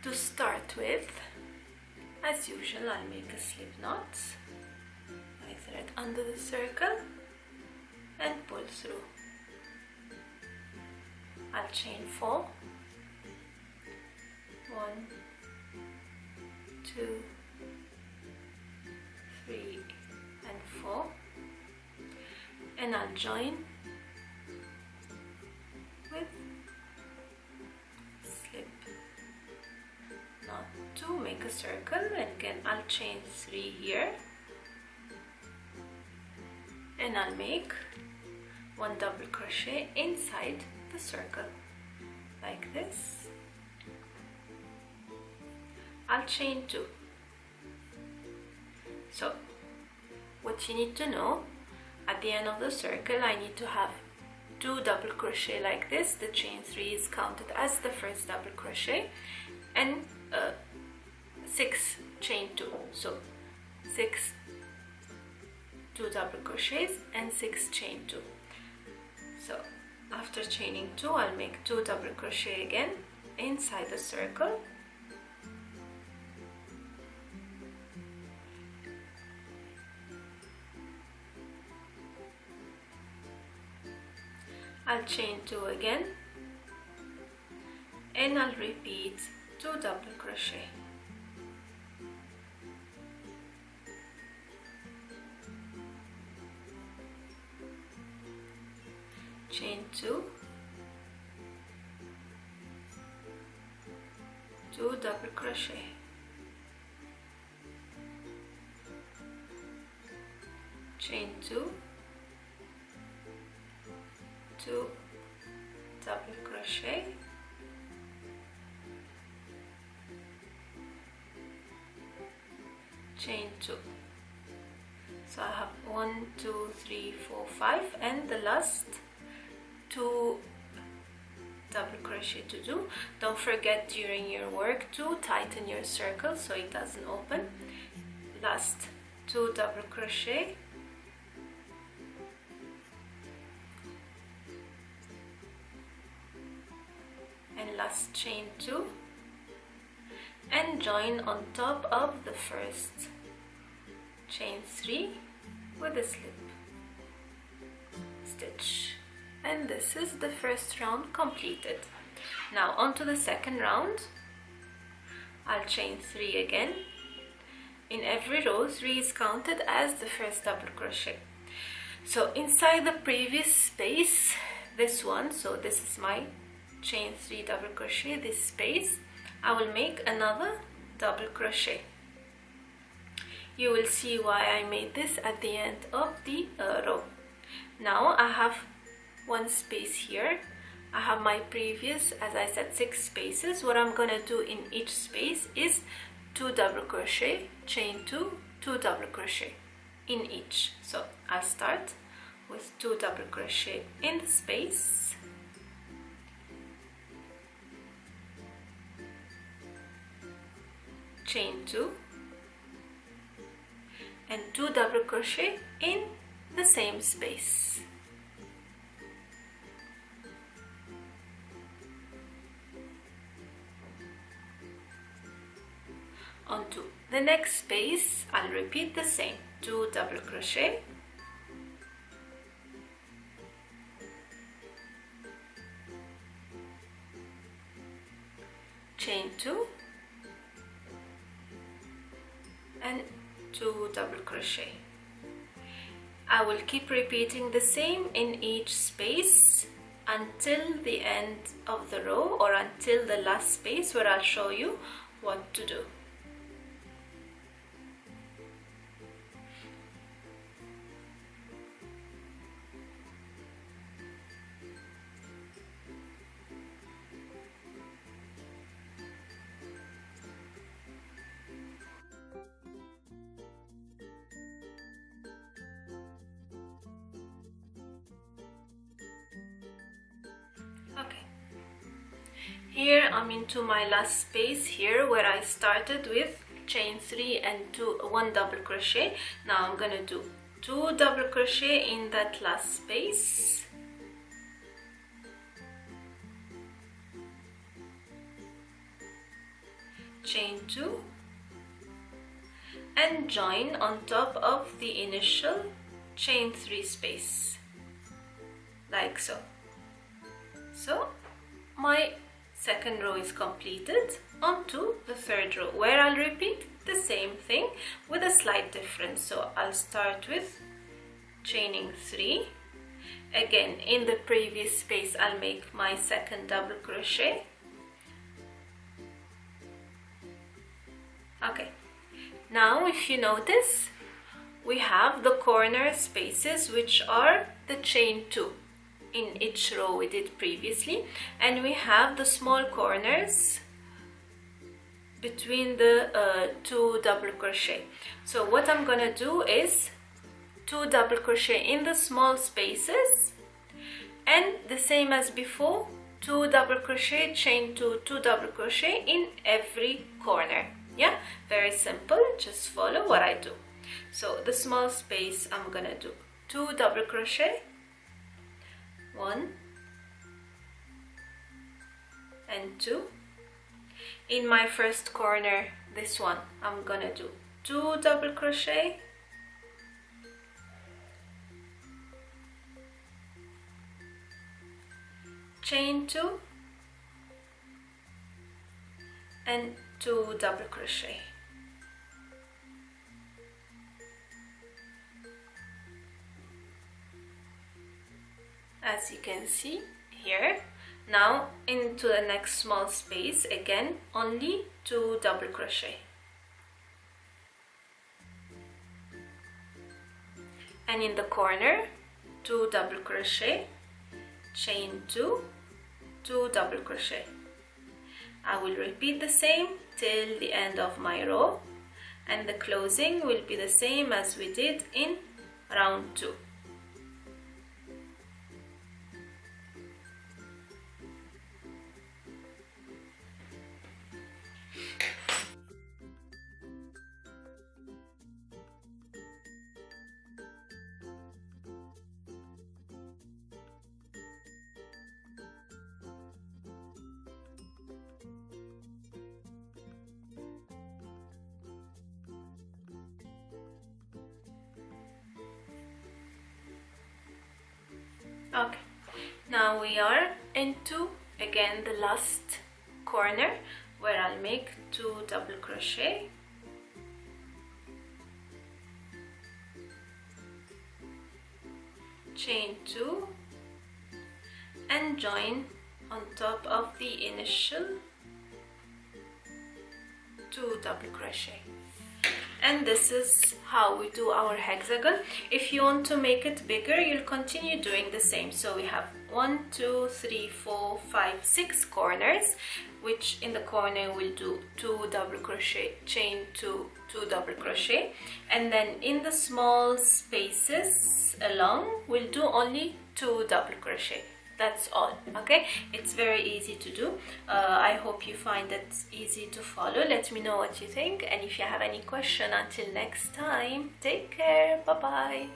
To start with, as usual, I'll make a slip knot. I thread under the circle and pull through. I'll chain 4. 1, 2, 3 and 4, and I'll join with slip knot 2, make a circle, and again I'll chain 3 here, and I'll make 1 double crochet inside the circle like this. I'll chain 2. So what you need to know, at the end of the circle I need to have 2 double crochet like this. The chain 3 is counted as the first double crochet, and 6 chain 2. So 6 2 double crochets and 6 chain 2. So after chaining 2, I'll make 2 double crochet again inside the circle. I'll chain 2 again, and I'll repeat 2 double crochet. Chain 2, 2 double crochet. Chain 2, 2 double crochet, chain 2. So I have 1, 2, 3, 4, 5, and the last 2 double crochet to do. Don't forget during your work to tighten your circle so it doesn't open. Last 2 double crochet, and last chain 2, and join on top of the first chain 3 with a slip stitch. And this is the first round completed. Now on to the second round. I'll chain 3 again. In every row, 3 is counted as the first double crochet. So inside the previous space, this one, so this is my chain 3 double crochet, this space, I will make another double crochet. You will see why I made this at the end of the row. Now I have one space here. I have my previous, as I said, 6 spaces. What I'm gonna do in each space is 2 double crochet, chain 2, 2 double crochet in each. So I'll start with 2 double crochet in the space, chain 2, and 2 double crochet in the same space. Onto the next space, I'll repeat the same, 2 double crochet, chain 2, and 2 double crochet. I will keep repeating the same in each space until the end of the row, or until the last space where I'll show you what to do. Okay, here I'm into my last space here where I started with chain 3 and 1 double crochet. Now I'm gonna do 2 double crochet in that last space, chain 2, and join on top of the initial chain 3 space, like so. So my second row is completed. Onto the third row, where I'll repeat the same thing with a slight difference. So I'll start with chaining 3. Again, in the previous space I'll make my second double crochet. Okay, now if you notice, we have the corner spaces, which are the chain 2 in each row we did previously, and we have the small corners between the 2 double crochet. So what I'm gonna do is 2 double crochet in the small spaces, and the same as before, 2 double crochet, chain 2, 2 double crochet in every corner. Yeah, very simple, just follow what I do. So the small space, I'm gonna do 2 double crochet, 1 and 2. In my first corner, this one, I'm gonna do 2 double crochet, chain 2 and 2 double crochet. As you can see here, now into the next small space, again only 2 double crochet, and in the corner 2 double crochet, chain 2, 2 double crochet. I will repeat the same till the end of my row, and the closing will be the same as we did in round 2. Okay, now we are into again the last corner, where I'll make 2 double crochet, chain 2 and join on top of the initial 2 double crochet. And this is how we do our hexagon. If you want to make it bigger, you'll continue doing the same. So we have 1, 2, 3, 4, 5, 6 corners, which in the corner we'll do 2 double crochet, chain 2, 2 double crochet, and then in the small spaces along we'll do only 2 double crochet. That's all. Okay, it's very easy to do. I hope you find it easy to follow. Let me know what you think, and if you have any question, until next time, take care. Bye bye.